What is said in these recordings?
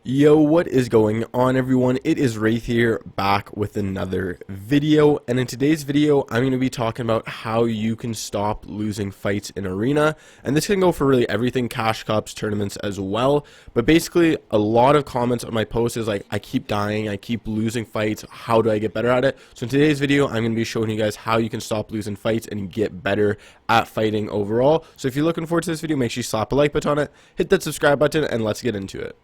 Yo, what is going on, everyone? It is Wraith here, back with another video, and in today's video I'm going to be talking about how you can stop losing fights in Arena, and this can go for really everything, cash cups, tournaments as well. But basically, a lot of comments on my post is like, I keep dying, I keep losing fights, how do I get better at it? So in today's video I'm going to be showing you guys how you can stop losing fights and get better at fighting overall. So if you're looking forward to this video, make sure you slap a like button on it, hit that subscribe button, and let's get into it.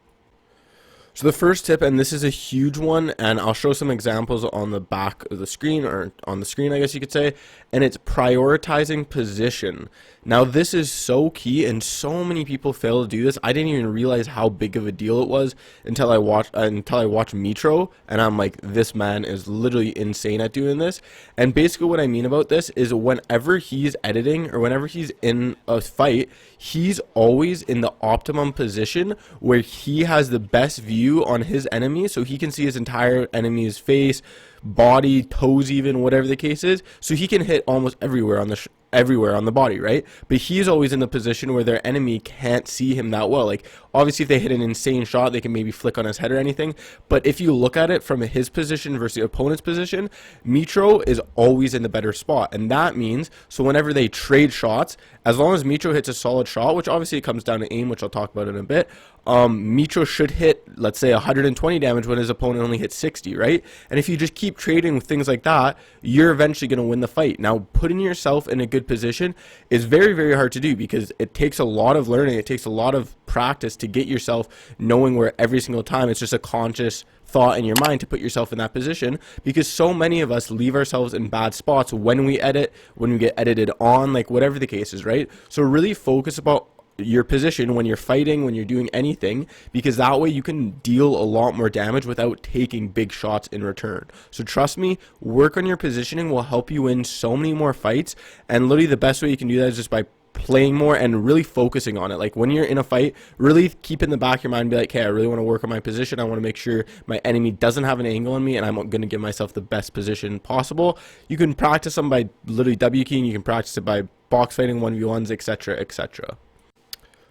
So the first tip, and this is a huge one, and I'll show some examples on the back of the screen, or on the screen I guess you could say, and it's prioritizing position. Now this is so key, and so many people fail to do this. I didn't even realize how big of a deal it was until I watched Mitro, and I'm like, this man is literally insane at doing this. And basically what I mean about this is whenever he's editing or whenever he's in a fight, he's always in the optimum position where he has the best view on his enemy, so he can see his entire enemy's face, body, toes, even whatever the case is, so he can hit almost everywhere on the body, right? But he's always in the position where their enemy can't see him that well. Like, obviously if they hit an insane shot, they can maybe flick on his head or anything, but if you look at it from his position versus the opponent's position, Mitro is always in the better spot. And that means, so whenever they trade shots, as long as Mitro hits a solid shot, which obviously it comes down to aim, which I'll talk about in a bit, Mitro should hit, let's say, 120 damage when his opponent only hits 60, right? And if you just keep trading with things like that, you're eventually going to win the fight. Now, putting yourself in a good position is very, very hard to do because it takes a lot of learning, it takes a lot of practice to get yourself knowing where every single time. It's just a conscious thought in your mind to put yourself in that position, because so many of us leave ourselves in bad spots when we edit, when we get edited on, like whatever the case is, right? So really focus about your position when you're fighting, when you're doing anything, because that way you can deal a lot more damage without taking big shots in return. So trust me, work on your positioning will help you win so many more fights, and literally the best way you can do that is just by playing more and really focusing on it. Like when you're in a fight, really keep in the back of your mind and be like, hey, I really want to work on my position. I want to make sure my enemy doesn't have an angle on me, and I'm going to give myself the best position possible. You can practice them by literally W keying, you can practice it by box fighting, 1v1s, etc, etc.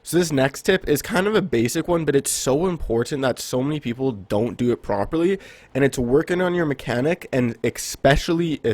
So this next tip is kind of a basic one, but it's so important that so many people don't do it properly, and it's working on your mechanic, and especially I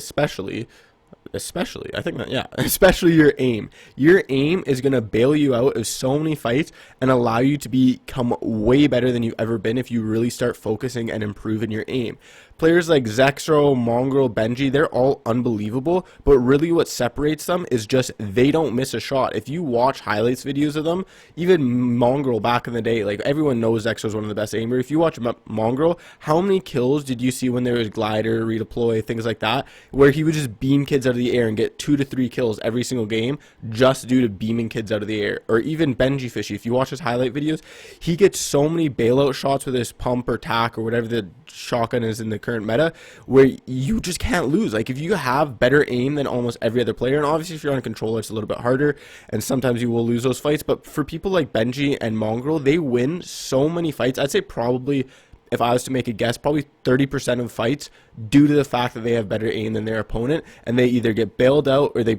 think that, yeah, especially your aim. Your aim is going to bail you out of so many fights and allow you to become way better than you've ever been if you really start focusing and improving your aim. Players like Zexro, Mongraal, Benji, they're all unbelievable, but really what separates them is just they don't miss a shot. If you watch highlights videos of them, even Mongraal back in the day, like everyone knows Zexro is one of the best aimers. If you watch Mongraal, how many kills did you see when there was glider, redeploy, things like that, where he would just beam kids out of the air and get 2 to 3 kills every single game just due to beaming kids out of the air? Or even Benji Fishy, if you watch his highlight videos, he gets so many bailout shots with his pump or tack or whatever the shotgun is in the current meta, where you just can't lose. Like if you have better aim than almost every other player, and obviously if you're on a controller it's a little bit harder and sometimes you will lose those fights, but for people like Benji and Mongraal, they win so many fights. I'd say probably, if I was to make a guess, probably 30% of fights due to the fact that they have better aim than their opponent, and they either get bailed out or they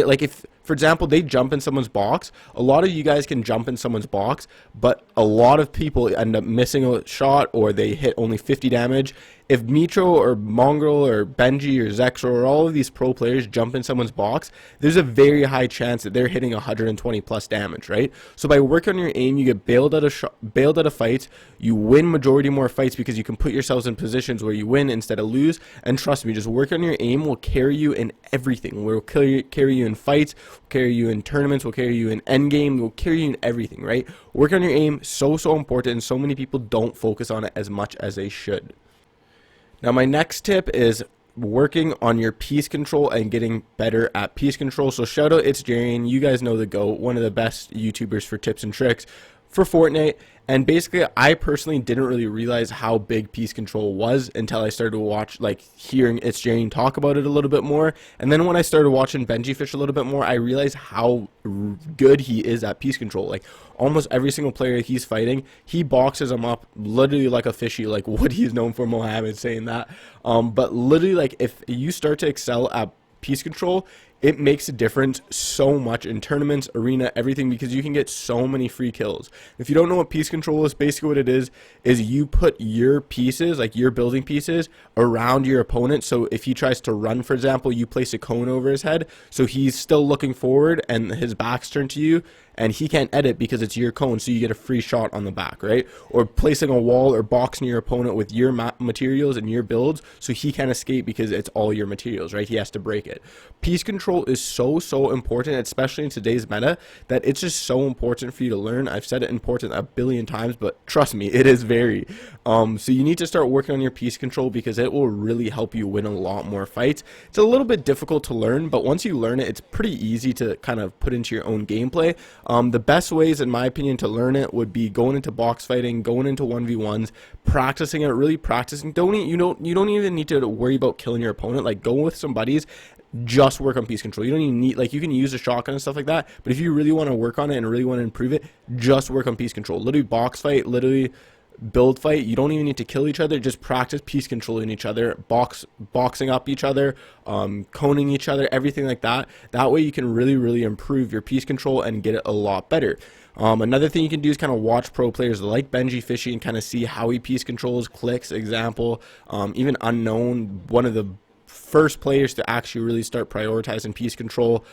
like, if for example they jump in someone's box, a lot of you guys can jump in someone's box, but a lot of people end up missing a shot or they hit only 50 damage. If Mitro or Mongraal or Benji or Zexro or all of these pro players jump in someone's box, there's a very high chance that they're hitting 120 plus damage, right? So by working on your aim, you get bailed out of fights, you win majority more fights because you can put yourselves in positions where you win instead of lose. And trust me, just work on your aim will carry you in everything. We'll carry you in fights, we'll carry you in tournaments, we'll carry you in endgame, we'll carry you in everything, right? Work on your aim, so important, and so many people don't focus on it as much as they should. Now my next tip is working on your piece control and getting better at piece control. So shout out It's Jarian, you guys know the GOAT, one of the best YouTubers for tips and tricks for Fortnite. And basically I personally didn't really realize how big piece control was until I started to watch, like hearing It's Jarian talk about it a little bit more. And then when I started watching Benji Fish a little bit more, I realized how good he is at piece control. Like almost every single player he's fighting, he boxes them up literally like a fishy, like what he's known for, Mohammed saying that. But literally, like if you start to excel at piece control, it makes a difference so much in tournaments, arena, everything, because you can get so many free kills. If you don't know what piece control is, basically what it is you put your pieces, like your building pieces, around your opponent. So if he tries to run, for example, you place a cone over his head, so he's still looking forward and his back's turned to you, and he can't edit because it's your cone, so you get a free shot on the back, right? Or placing a wall or boxing your opponent with your materials and your builds, so he can't escape because it's all your materials, right? He has to break it. Piece control is so important, especially in today's meta, that it's just so important for you to learn. I've said it important a billion times, but trust me, it is very. So you need to start working on your piece control because it will really help you win a lot more fights. It's a little bit difficult to learn, but once you learn it, it's pretty easy to kind of put into your own gameplay. The best ways, in my opinion, to learn it would be going into box fighting, going into 1v1s, practicing it, really practicing. You don't even need to worry about killing your opponent. Like, go with some buddies, just work on piece control. You don't even need, like, you can use a shotgun and stuff like that, but if you really want to work on it and really want to improve it, just work on piece control. Literally box fight, literally build fight. You don't even need to kill each other, just practice piece controlling each other, boxing up each other, coning each other, everything like that. That way you can really improve your piece control and get it a lot better. Another thing you can do is kind of watch pro players like Benji Fishy and kind of see how he piece controls, clicks, example, even Unknown, one of the first players to actually really start prioritizing piece control.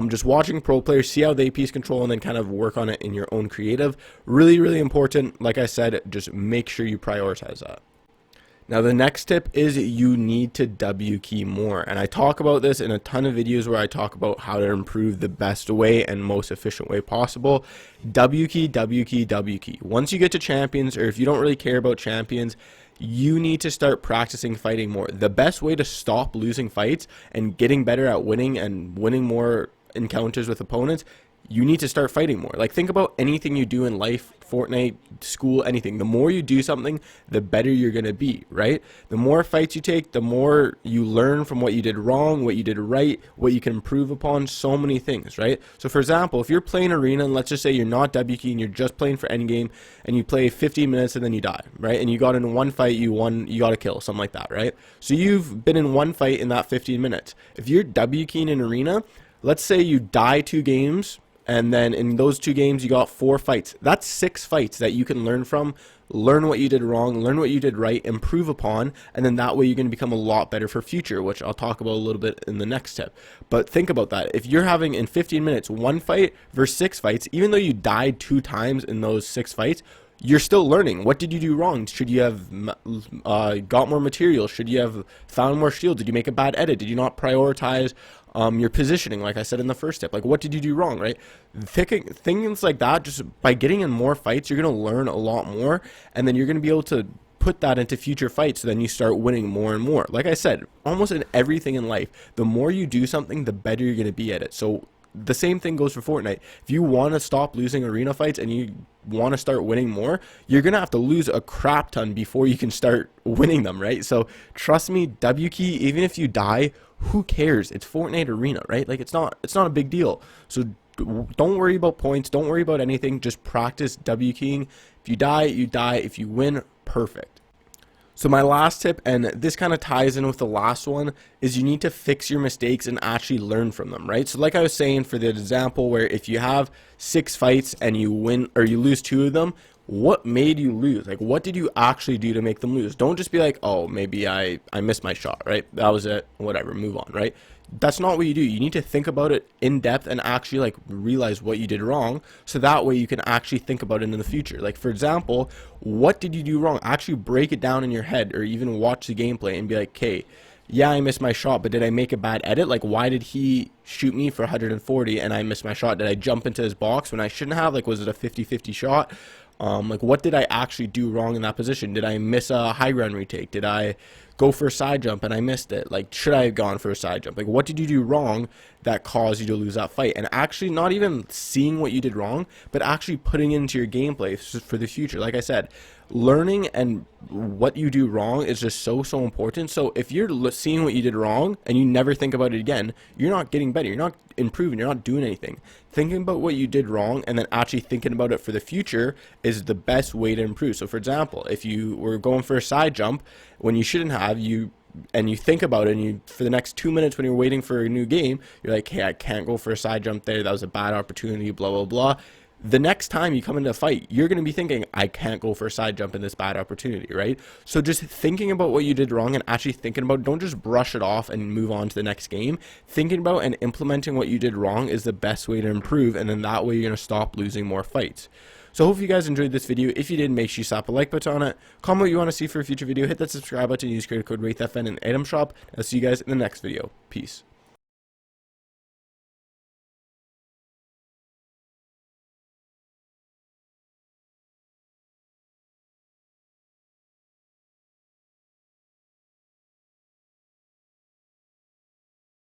Just watching pro players, see how they piece control, and then kind of work on it in your own creative. Really important. Like I said, just make sure you prioritize that. Now the next tip is you need to W key more, and I talk about this in a ton of videos where I talk about how to improve the best way and most efficient way possible. W key. Once you get to champions, or if you don't really care about champions, you need to start practicing fighting more. The best way to stop losing fights and getting better at winning and winning more encounters with opponents, you need to start fighting more. Like, think about anything you do in life, Fortnite, school, anything. The more you do something, the better you're going to be, right? The more fights you take, the more you learn from what you did wrong, what you did right, what you can improve upon, so many things, right? So for example, if you're playing arena, and let's just say you're not W keying, you're just playing for endgame, and you play 15 minutes and then you die, right? And you got in one fight, you won, you got a kill, something like that, right? So you've been in one fight in that 15 minutes. If you're W keying in arena, let's say you die 2 games, and then in those 2 games you got 4 fights. That's 6 fights that you can learn from, learn what you did wrong, learn what you did right, improve upon, and then that way you're going to become a lot better for future, which I'll talk about a little bit in the next tip. But think about that. If you're having in 15 minutes 1 fight versus 6 fights, even though you died 2 times in those 6 fights, you're still learning. What did you do wrong? Should you have got more material? Should you have found more shields? Did you make a bad edit? Did you not prioritize your positioning, like I said in the first tip? Like, what did you do wrong, right? Things like that, just by getting in more fights, you're going to learn a lot more, and then you're going to be able to put that into future fights, so then you start winning more and more. Like I said, almost in everything in life, the more you do something, the better you're going to be at it. So the same thing goes for Fortnite. If you want to stop losing arena fights and you want to start winning more, you're going to have to lose a crap ton before you can start winning them, right? So trust me, W key, even if you die, who cares? It's Fortnite arena, right? Like, it's not a big deal. So don't worry about points, don't worry about anything, just practice W keying. If you die, you die. If you win, perfect. So my last tip, and this kind of ties in with the last one, is you need to fix your mistakes and actually learn from them, right? So like I was saying for the example where if you have 6 fights and you win or you lose 2 of them, what made you lose? Like, what did you actually do to make them lose? Don't just be like, oh, maybe I missed my shot, right? That was it, whatever, move on, right? That's not what you do. You need to think about it in depth and actually, like, realize what you did wrong, so that way you can actually think about it in the future. Like, for example, what did you do wrong? Actually break it down in your head, or even watch the gameplay and be like, okay, yeah, I missed my shot, but did I make a bad edit? Like, why did he shoot me for 140 and I missed my shot? Did I jump into his box when I shouldn't have? Like, was it a 50-50 shot? Like, what did I actually do wrong in that position? Did I miss a high ground retake? Did I go for a side jump and I missed it? Like, should I have gone for a side jump? Like, what did you do wrong that caused you to lose that fight? And actually not even seeing what you did wrong, but actually putting it into your gameplay for the future. Like I said, learning and what you do wrong is just so important. So if you're seeing what you did wrong and you never think about it again, you're not getting better, you're not improving, you're not doing anything. Thinking about what you did wrong and then actually thinking about it for the future is the best way to improve. So for example, if you were going for a side jump when you shouldn't have, you and you think about it, and you, for the next 2 minutes when you're waiting for a new game, you're like, hey, I can't go for a side jump there, that was a bad opportunity, blah blah blah. The next time you come into a fight, you're going to be thinking, I can't go for a side jump in this bad opportunity, right? So just thinking about what you did wrong and actually thinking about, don't just brush it off and move on to the next game. Thinking about and implementing what you did wrong is the best way to improve, and then that way you're going to stop losing more fights. So I hope you guys enjoyed this video. If you did, make sure you slap a like button on it. Comment what you want to see for a future video. Hit that subscribe button. Use creator code RAITHFN in the item shop. I'll see you guys in the next video. Peace.